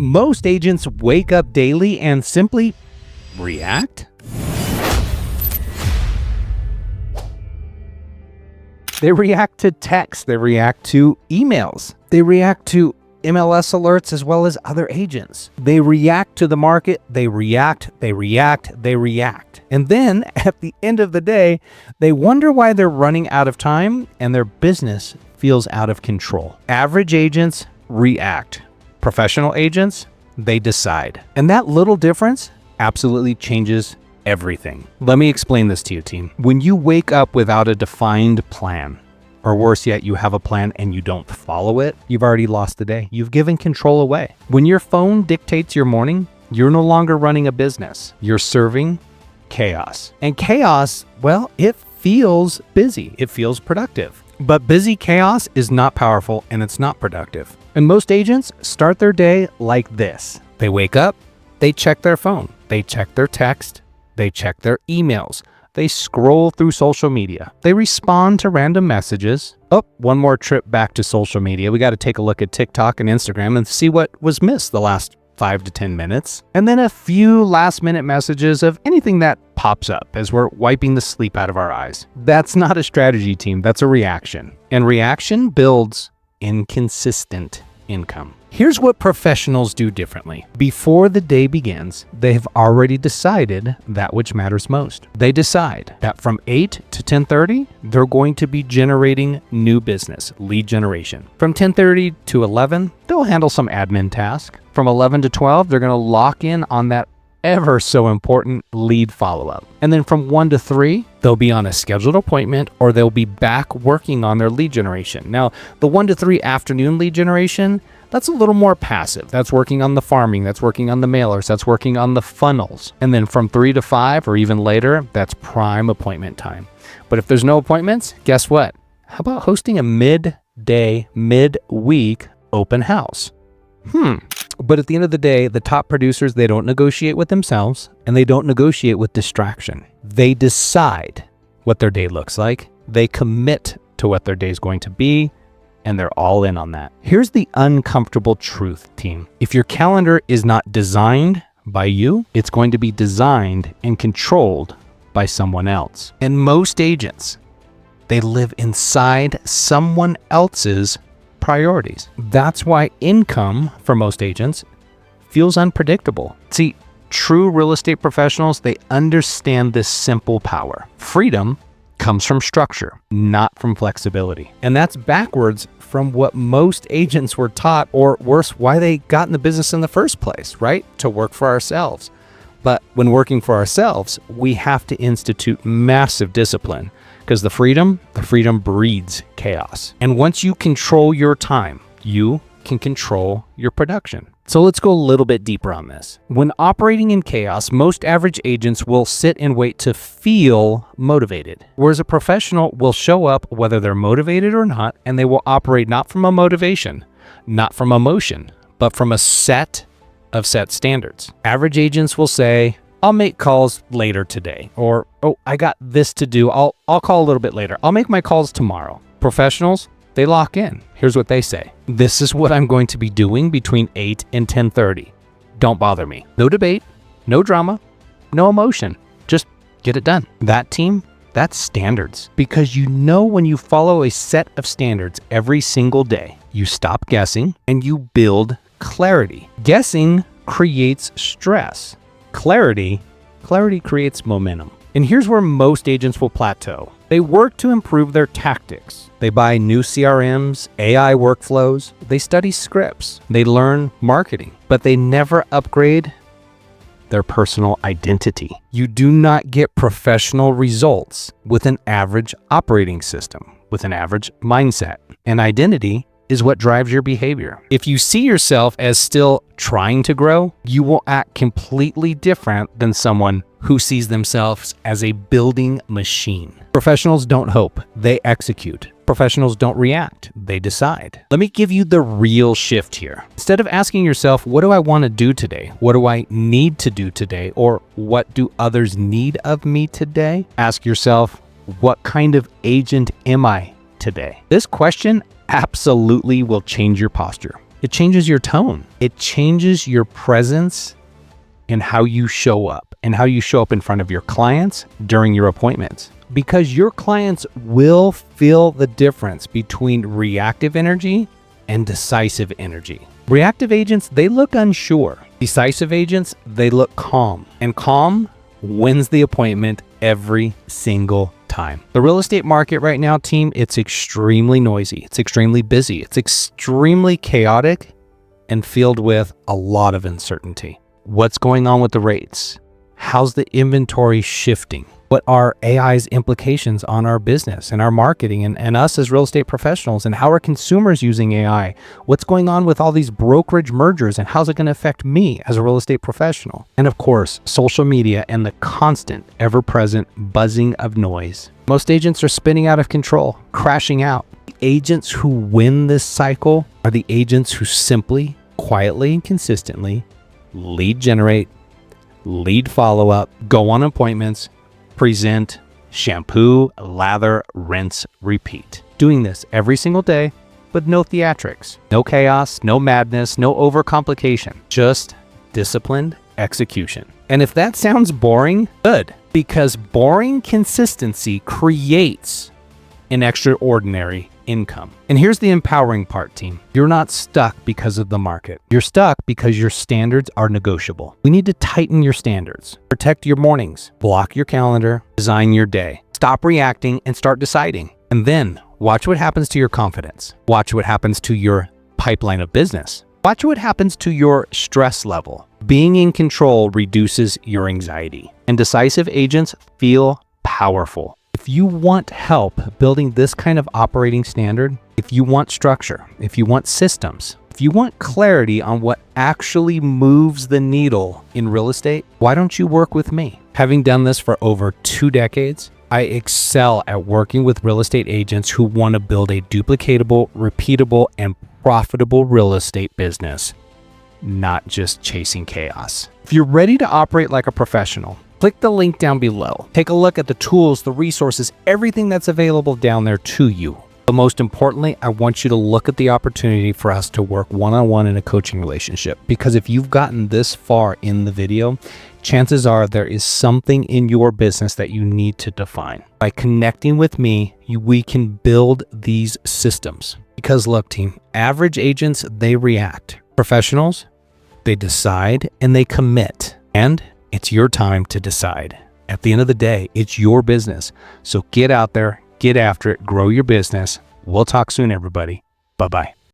Most agents wake up daily and simply react. They react to text, they react to emails, they react to MLS alerts as well as other agents. They react to the market, they react. And then at the end of the day, they wonder why they're running out of time and their business feels out of control. Average agents react. Professional agents, they decide. And that little difference absolutely changes everything. Let me explain this to you, team. When you wake up without a defined plan, or worse yet, you have a plan and you don't follow it, you've already lost the day. You've given control away. When your phone dictates your morning, you're no longer running a business. You're serving chaos. And chaos, well, it feels busy. It feels productive. But busy chaos is not powerful and it's not productive. And most agents start their day like this. They wake up, they check their phone, they check their text, they check their emails. They scroll through social media. They respond to random messages. Oh, one more trip back to social media. We got to take a look at TikTok and Instagram and see what was missed the last 5 to 10 minutes. And then a few last minute messages of anything that pops up as we're wiping the sleep out of our eyes. That's not a strategy, team. That's a reaction. And reaction builds inconsistent income. Here's what professionals do differently. Before the day begins, they've already decided that which matters most. They decide that from 8 to 10:30, they're going to be generating new business, lead generation. From 10:30 to 11, they'll handle some admin task. From 11 to 12, they're going to lock in on that ever so important lead follow-up. And then from 1 to 3, they'll be on a scheduled appointment or they'll be back working on their lead generation. Now, the 1 to 3 afternoon lead generation, that's a little more passive. That's working on the farming, that's working on the mailers, that's working on the funnels. And then from 3 to 5 or even later, that's prime appointment time. But if there's no appointments, guess what? How about hosting a midday, midweek open house? But at the end of the day, the top producers, they don't negotiate with themselves and they don't negotiate with distraction. They decide what their day looks like. They commit to what their day is going to be, and they're all in on that. Here's the uncomfortable truth, team. If your calendar is not designed by you, it's going to be designed and controlled by someone else. And most agents, they live inside someone else's priorities. That's why income for most agents feels unpredictable. See, true real estate professionals, they understand this simple power. Freedom comes from structure, not from flexibility. And that's backwards from what most agents were taught, or worse, why they got in the business in the first place, right? To work for ourselves. But when working for ourselves, we have to institute massive discipline because the freedom breeds chaos. And once you control your time, you can control your production. So let's go a little bit deeper on this. When operating in chaos, most average agents will sit and wait to feel motivated, whereas a professional will show up whether they're motivated or not, and they will operate not from a motivation, not from emotion, but from a set of set standards. Average agents will say, I'll make calls later today, or, oh, I got this to do. I'll call a little bit later. I'll make my calls tomorrow. Professionals, they lock in. Here's what they say. This is what I'm going to be doing between 8 and 10:30. Don't bother me. No debate, no drama, no emotion. Just get it done. That team, that's standards. Because you know when you follow a set of standards every single day, you stop guessing and you build clarity. Guessing creates stress. Clarity creates momentum. And here's where most agents will plateau. They work to improve their tactics. They buy new CRMs, AI workflows. They study scripts. They learn marketing, but they never upgrade their personal identity. You do not get professional results with an average operating system, with an average mindset. And identity is what drives your behavior. If you see yourself as still trying to grow, you will act completely different than someone who sees themselves as a building machine. Professionals don't hope, they execute. Professionals don't react, they decide. Let me give you the real shift here. Instead of asking yourself, what do I want to do today? What do I need to do today? Or what do others need of me today? Ask yourself, what kind of agent am I today? This question absolutely will change your posture. It changes your tone. It changes your presence and how you show up in front of your clients during your appointments. Because your clients will feel the difference between reactive energy and decisive energy. Reactive agents, they look unsure. Decisive agents, they look calm. And calm wins the appointment every single time. The real estate market right now, team, it's extremely noisy. It's extremely busy. It's extremely chaotic and filled with a lot of uncertainty. What's going on with the rates? How's the inventory shifting? What are AI's implications on our business and our marketing and us as real estate professionals? And how are consumers using AI? What's going on with all these brokerage mergers and how's it going to affect me as a real estate professional? And of course, social media and the constant, ever-present buzzing of noise. Most agents are spinning out of control, crashing out. The agents who win this cycle are the agents who simply, quietly, and consistently lead generate, lead follow up, go on appointments, present, shampoo, lather, rinse, repeat. Doing this every single day, but no theatrics, no chaos, no madness, no overcomplication, just disciplined execution. And if that sounds boring, good, because boring consistency creates an extraordinary income. And here's the empowering part, team. You're not stuck because of the market. You're stuck because your standards are negotiable. We need to tighten your standards. Protect your mornings. Block your calendar. Design your day. Stop reacting and start deciding. And then watch what happens to your confidence. Watch what happens to your pipeline of business. Watch what happens to your stress level. Being in control reduces your anxiety. And decisive agents feel powerful. If you want help building this kind of operating standard, if you want structure, if you want systems, if you want clarity on what actually moves the needle in real estate, why don't you work with me? Having done this for over 2 decades, I excel at working with real estate agents who want to build a duplicatable, repeatable, and profitable real estate business, not just chasing chaos. If you're ready to operate like a professional, click the link down below. Take a look at the tools, the resources, everything that's available down there to you. But most importantly, I want you to look at the opportunity for us to work one-on-one in a coaching relationship. Because if you've gotten this far in the video, chances are there is something in your business that you need to define. By connecting with me, we can build these systems. Because look, team, average agents, they react. Professionals, they decide and they commit. And it's your time to decide. At the end of the day, it's your business. So get out there, get after it, grow your business. We'll talk soon, everybody. Bye-bye.